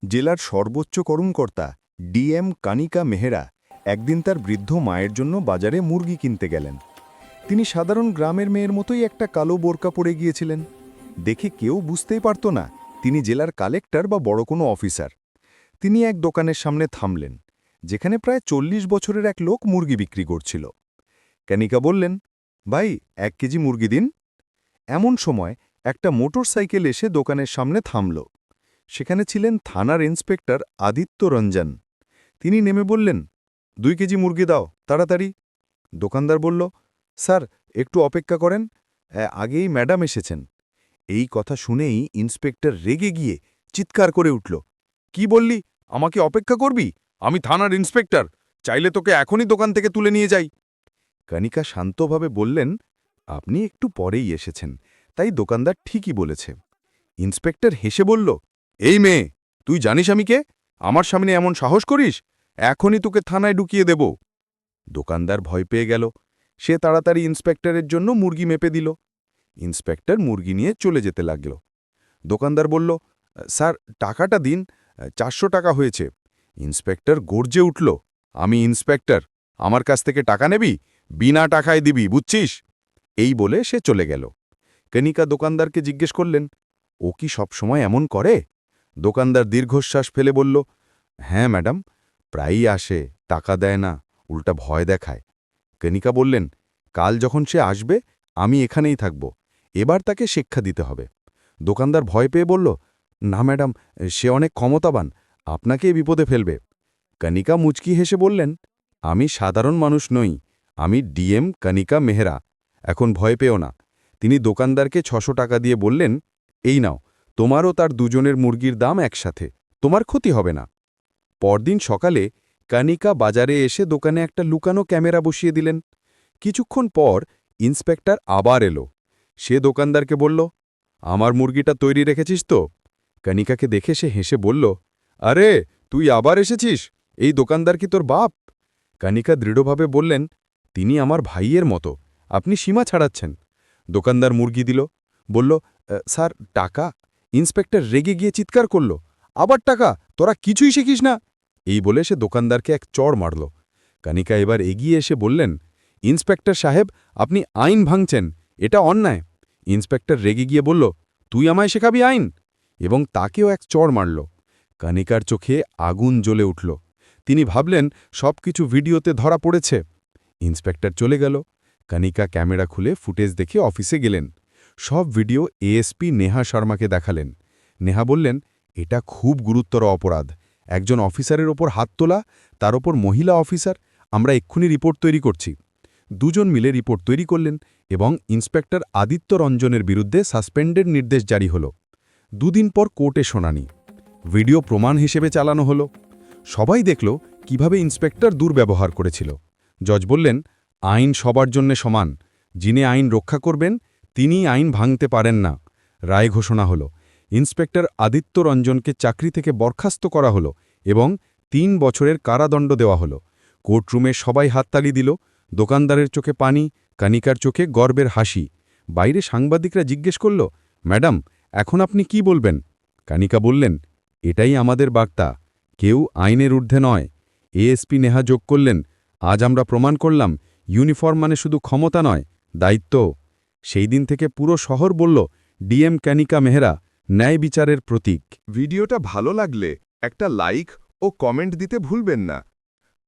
জেলার সর্বোচ্চ কর্মকর্তা ডিএম কানিকা মেহরা একদিন তার বৃদ্ধ মায়ের জন্য বাজারে মুরগি কিনতে গেলেন। তিনি সাধারণ গ্রামের মেয়ের মতোই একটা কালো বোরকা পরে গিয়েছিলেন। দেখে কেউ বুঝতেই পারত না তিনি জেলার কালেক্টর বা বড় কোনো অফিসার। তিনি এক দোকানের সামনে থামলেন, যেখানে প্রায় ৪০ বছরের এক লোক মুরগি বিক্রি করছিল। কানিকা বললেন, ভাই ১ কেজি মুরগি দিন। এমন সময় একটা মোটরসাইকেল এসে দোকানের সামনে থামল। সেখানে ছিলেন থানার ইন্সপেক্টর আদিত্য রঞ্জন। তিনি নেমে বললেন, ২ কেজি মুরগি দাও, তাড়াতাড়ি। দোকানদার বলল, স্যার একটু অপেক্ষা করেন, আগেই ম্যাডাম এসেছেন। এই কথা শুনেই ইন্সপেক্টর রেগে গিয়ে চিৎকার করে উঠল, কি বললি, আমাকে অপেক্ষা করবি? আমি থানার ইন্সপেক্টর, চাইলে তোকে এখনই দোকান থেকে তুলে নিয়ে যাই। কানিকা শান্তভাবে বললেন, আপনি একটু পরেই এসেছেন, তাই দোকানদার ঠিকই বলেছে। ইন্সপেক্টর হেসে বলল, এই মেয়ে, তুই জানিস আমি কে? আমার সামনে এমন সাহস করিস? এখনই তোকে থানায় ঢুকিয়ে দেব। দোকানদার ভয় পেয়ে গেল। সে তাড়াতাড়ি ইন্সপেক্টরের জন্য মুরগি মেপে দিল। ইন্সপেক্টর মুরগি নিয়ে চলে যেতে লাগল। দোকানদার বলল, স্যার টাকাটা দিন, ৪০০ টাকা হয়েছে। ইন্সপেক্টর গর্জে উঠল, আমি ইন্সপেক্টর, আমার কাছ থেকে টাকা নেবি? বিনা টাকায় দিবি, বুঝছিস? এই বলে সে চলে গেল। কনিকা দোকানদারকে জিজ্ঞেস করলেন, ও কি সবসময় এমন করে? দোকানদার দীর্ঘশ্বাস ফেলে বলল, হ্যাঁ ম্যাডাম, প্রায়ই আসে, টাকা দেয় না, উল্টা ভয় দেখায়। কনিকা বললেন, কাল যখন সে আসবে আমি এখানেই থাকব, এবার তাকে শিক্ষা দিতে হবে। দোকানদার ভয় পেয়ে বলল, না ম্যাডাম, সে অনেক ক্ষমতাবান, আপনাকে বিপদে ফেলবে। কনিকা মুচকি হেসে বললেন, আমি সাধারণ মানুষ নই, আমি ডিএম কনিকা মেহরা, এখন ভয় পেও না। তিনি দোকানদারকে ৬০০ টাকা দিয়ে বললেন, এই নাও, তোমারও তার দুজনের মুরগির দাম একসাথে, তোমার ক্ষতি হবে না। পরদিন সকালে কনিকা বাজারে এসে দোকানে একটা লুকানো ক্যামেরা বসিয়ে দিলেন। কিছুক্ষণ পর ইন্সপেক্টর আবার এলো। সে দোকানদারকে বলল, আমার মুরগিটা তৈরি রেখেছিস তো? কনিকাকে দেখে সে হেসে বলল, আরে তুই আবার এসেছিস, এই দোকানদার কি তোর বাপ? কনিকা দৃঢ়ভাবে বললেন, তিনি আমার ভাইয়ের মতো, আপনি সীমা ছাড়াচ্ছেন। দোকানদার মুরগি দিল, বলল, স্যার টাকা। ইন্সপেক্টর রেগে গিয়ে চিৎকার করল, আবার টাকা, তোরা কিছুই শিখিস না। এই বলে সে দোকানদারকে এক চড় মারল। কনিকা এবার এগিয়ে এসে বললেন, ইন্সপেক্টর সাহেব, আপনি আইন ভাঙছেন, এটা অন্যায়। ইন্সপেক্টর রেগে গিয়ে বলল, তুই আমায় শেখাবি আইন? এবং তাকেও এক চড় মারল। কনিকার চোখে আগুন জ্বলে উঠল। তিনি ভাবলেন সবকিছু ভিডিওতে ধরা পড়েছে। ইন্সপেক্টর চলে গেল। কনিকা ক্যামেরা খুলে ফুটেজ দেখে অফিসে গেলেন। সব ভিডিও এএসপি নেহা শর্মাকে দেখালেন। নেহা বললেন, এটা খুব গুরুতর অপরাধ, একজন অফিসারের ওপর হাত তোলা, তার ওপর মহিলা অফিসার, আমরা এক্ষুনি রিপোর্ট তৈরি করছি। দুজন মিলে রিপোর্ট তৈরি করলেন এবং ইন্সপেক্টর আদিত্য রঞ্জনের বিরুদ্ধে সাসপেন্ডের নির্দেশ জারি হল। দুদিন পর কোর্টে শুনানি। ভিডিও প্রমাণ হিসেবে চালানো হলো। সবাই দেখল কিভাবে ইন্সপেক্টর দুর্ব্যবহার করেছিল। জজ বললেন, আইন সবার জন্য সমান, যিনি আইন রক্ষা করবেন তিনি আইন ভাঙতে পারেন না। রায় ঘোষণা হল, ইন্সপেক্টর আদিত্য রঞ্জনকে চাকরি থেকে বরখাস্ত করা হলো এবং ৩ বছরের কারাদণ্ড দেওয়া হলো। কোর্টরুমে সবাই হাততালি দিল। দোকানদারের চোখে পানি, কনিকার চোখে গর্বের হাসি। বাইরে সাংবাদিকরা জিজ্ঞেস করল, ম্যাডাম, এখন আপনি কি বলবেন? কনিকা বললেন, এটাই আমাদের বার্তা, কেউ আইনের ঊর্ধ্বে নয়। এএসপি নেহা যোগ করলেন, আজ আমরা প্রমাণ করলাম ইউনিফর্ম মানে শুধু ক্ষমতা নয়, দায়িত্ব। সেই দিন থেকে পুরো শহর বলল, ডিএম কনিকা মেহরা ন্যায় বিচারের প্রতীক। ভিডিওটা ভালো লাগলে একটা লাইক ও কমেন্ট দিতে ভুলবেন না।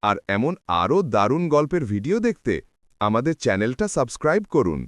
আর এমন আরও দারুণ গল্পের ভিডিও দেখতে আমাদের চ্যানেলটা সাবস্ক্রাইব করুন।